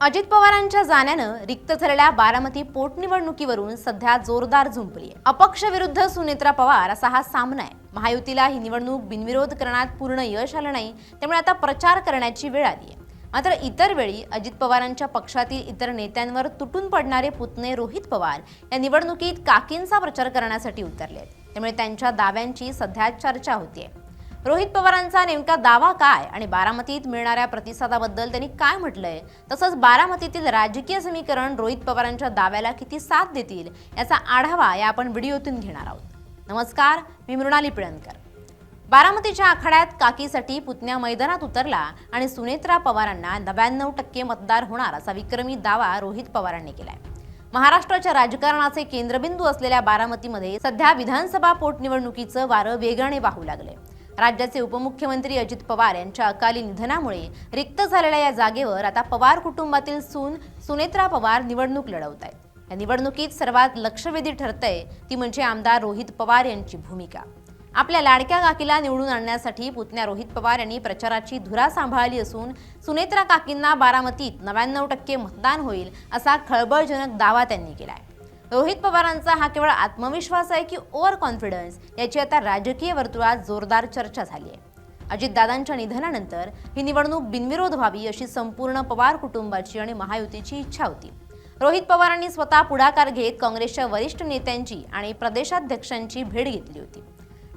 अजित पवारांच्या जाण्यानं रिक्त झालेल्या बारामती पोटनिवडणुकीवरून सध्या जोरदार झुंपली आहे। अपक्ष विरुद्ध सुनेत्रा पवार असा हा सामना आहे। महायुतीला ही निवडणूक बिनविरोध करण्यात पूर्ण यश आलं नाही, त्यामुळे आता प्रचार करण्याची वेळ आली आहे। मात्र इतर वेळी अजित पवारांच्या पक्षातील इतर नेत्यांवर तुटून पडणारे पुतणे रोहित पवार या निवडणुकीत काकींचा प्रचार करण्यासाठी उतरले आहेत, त्यामुळे त्यांच्या दाव्यांची सध्या चर्चा होतीये। रोहित पवारांचा नेमका दावा काय आणि बारामतीत मिळणाऱ्या प्रतिसादाबद्दल त्यांनी काय म्हटलंय, तसंच बारामतीतील राजकीय समीकरण रोहित पवारांच्या दाव्याला किती साथ देतील याचा आढावा या आपण व्हिडिओतून घेणार आहोत। नमस्कार, मी मृणाली पिळणकर। बारामतीच्या आखाड्यात काकीसाठी पुतण्या मैदानात उतरला आणि सुनेत्रा पवारांना 99% मतदार होणार असा विक्रमी दावा रोहित पवारांनी केलाय। महाराष्ट्राच्या राजकारणाचे केंद्रबिंदू असलेल्या बारामतीमध्ये सध्या विधानसभा पोटनिवडणुकीचं वारं वेगाने वाहू लागले। राज्याचे उपमुख्यमंत्री अजित पवार यांच्या अकाली निधनामुळे रिक्त झालेल्या या जागेवर आता पवार कुटुंबातील सून सुनेत्रा पवार निवडणूक लढवत आहेत। या निवडणुकीत सर्वात लक्षवेधी ठरतंय ती म्हणजे आमदार रोहित पवार यांची भूमिका। आपल्या लाडक्या काकीला निवडून आणण्यासाठी पुतण्या रोहित पवार यांनी प्रचाराची धुरा सांभाळली असून सुनेत्रा काकींना बारामतीत 99% मतदान होईल असा खळबळजनक दावा त्यांनी केलाय। रोहित पवारांचा हा केवळ आत्मविश्वास आहे की ओव्हर कॉन्फिडन्स याची आता राजकीय वर्तुळात जोरदार चर्चा झाली आहे। अजितदादांच्या निधनानंतर ही निवडणूक बिनविरोध व्हावी अशी संपूर्ण पवार कुटुंबाची आणि महायुतीची इच्छा होती। रोहित पवारांनी स्वतः पुढाकार घेत काँग्रेसच्या वरिष्ठ नेत्यांची आणि प्रदेशाध्यक्षांची भेट घेतली होती।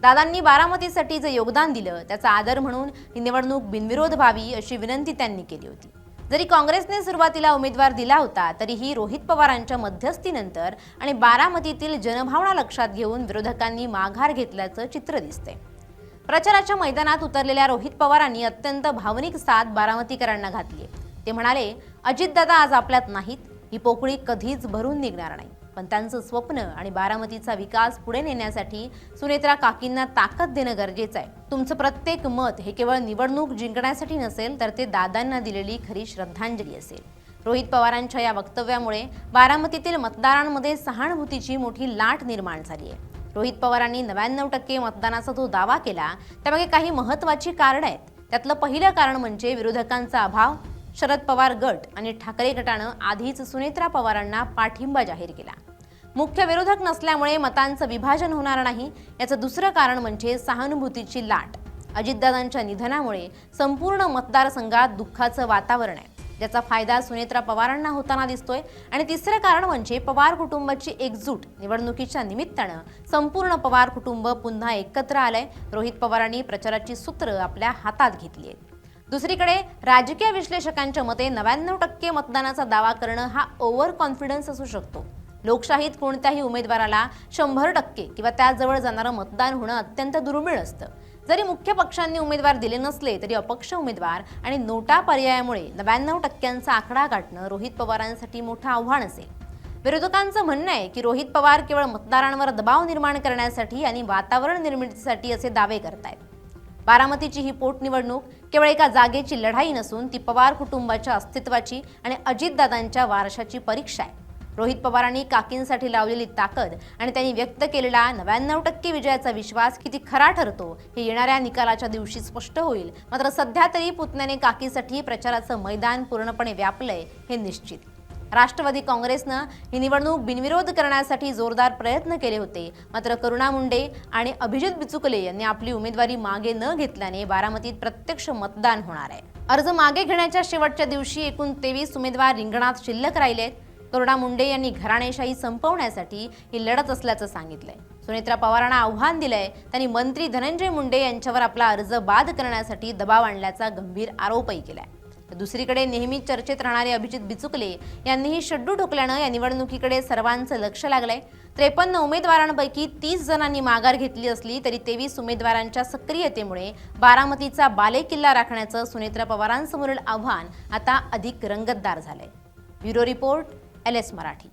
दादांनी बारामतीसाठी जे योगदान दिलं त्याचा आदर म्हणून ही निवडणूक बिनविरोध व्हावी अशी विनंती त्यांनी केली होती। जरी काँग्रेसने सुरुवातीला उमेदवार दिला होता तरीही रोहित पवारांच्या मध्यस्थीनंतर आणि बारामतीतील जनभावना लक्षात घेऊन विरोधकांनी माघार घेतल्याचं चित्र दिसते। प्रचाराच्या मैदानात उतरलेल्या रोहित पवारांनी अत्यंत भावनिक साथ बारामतीकरांना घातली। ते म्हणाले, अजितदादा आज आपल्यात नाहीत, ही पोकळी कधीच भरून निघणार नाही, पण त्यांचं स्वप्न आणि बारामतीचा विकास पुढे नेण्यासाठी सुनेत्रा काकींना ताकद देणं गरजेचं आहे। तुमचं प्रत्येक मत हे केवळ निवडणूक जिंकण्यासाठी नसेल तर ते दादांना दिलेली खरी श्रद्धांजली असेल। रोहित पवारांच्या या वक्तव्यामुळे बारामतीतील मतदारांमध्ये सहानुभूतीची मोठी लाट निर्माण झाली आहे। रोहित पवारांनी 99% मतदानाचा जो दावा केला त्यामागे काही महत्त्वाची कारणं आहेत। त्यातलं पहिलं कारण म्हणजे विरोधकांचा अभाव। शरद पवार गट आणि ठाकरे गटानं आधीच सुनेत्रा पवारांना पाठिंबा जाहीर केला। मुख्य विरोधक नसल्यामुळे मतांचं विभाजन होणार नाही याचं दुसरं कारण म्हणजे सहानुभूतीची लाट। अजितदादांच्या निधनामुळे संपूर्ण मतदारसंघात दुःखाचं वातावरण आहे, ज्याचा फायदा सुनेत्रा पवारांना होताना दिसतोय। आणि तिसरं कारण म्हणजे पवार कुटुंबाची एकजूट। निवडणुकीच्या निमित्तानं संपूर्ण पवार कुटुंब पुन्हा एकत्र आलंय। रोहित पवारांनी प्रचाराची सूत्र आपल्या हातात घेतली आहेत। दुसरीकडे राजकीय विश्लेषकांच्या मते 99% मतदानाचा दावा करणं हा ओव्हर कॉन्फिडन्स असू शकतो। लोकशाहीत कोणत्याही उमेदवाराला 100% किंवा त्याजवळ जाणारं मतदान होणं अत्यंत दुर्मिळ असतं। जरी मुख्य पक्षांनी उमेदवार दिले नसले तरी अपक्ष उमेदवार आणि नोटा पर्यायामुळे 99%चा आकडा गाठणं रोहित पवारांसाठी मोठं आव्हान असेल। विरोधकांचं म्हणणं आहे की रोहित पवार केवळ मतदारांवर दबाव निर्माण करण्यासाठी आणि वातावरण निर्मितीसाठी असे दावे करतायत। बारामतीची ही पोटनिवडणूक केवळ एका जागेची लढाई नसून ती पवार कुटुंबाच्या अस्तित्वाची आणि अजितदादांच्या वारशाची परीक्षा आहे। रोहित पवारांनी काकींसाठी लावलेली ताकद आणि त्यांनी व्यक्त केलेला 99% विजयाचा विश्वास किती खरा ठरतो हे येणाऱ्या निकालाच्या दिवशी स्पष्ट होईल। मात्र सध्या तरी पुतण्याने काकीसाठी प्रचाराचं मैदान पूर्णपणे व्यापलंय हे निश्चित। राष्ट्रवादी काँग्रेसनं ही निवडणूक बिनविरोध करण्यासाठी जोरदार प्रयत्न केले होते, मात्र करुणा मुंडे आणि अभिजित बिचुकले यांनी आपली उमेदवारी मागे न घेतल्याने बारामतीत प्रत्यक्ष मतदान होणार आहे। अर्ज मागे घेण्याच्या शेवटच्या दिवशी एकूण 23 उमेदवार रिंगणात शिल्लक राहिलेत। करुणा मुंडे यांनी घराणेशाही संपवण्यासाठी ही लढत असल्याचं सांगितलंय। सुनेत्रा पवारांना आव्हान दिलंय। त्यांनी मंत्री धनंजय मुंडे यांच्यावर आपला अर्ज बाद करण्यासाठी दबाव आणल्याचा गंभीर आरोपही केलाय। दुसरीकडे नेहमी चर्चेत राहणारे अभिजित बिचुकले यांनीही शड्डू ठोकल्यानं या निवडणुकीकडे सर्वांचं लक्ष लागलंय। 53 उमेदवारांपैकी 30 जणांनी माघार घेतली असली तरी 23 उमेदवारांच्या सक्रियतेमुळे बारामतीचा बालेकिल्ला राखण्याचं सुनेत्रा पवारांसमोरील आव्हान आता अधिक रंगतदार झालंय। Bureau report, LS Marathi.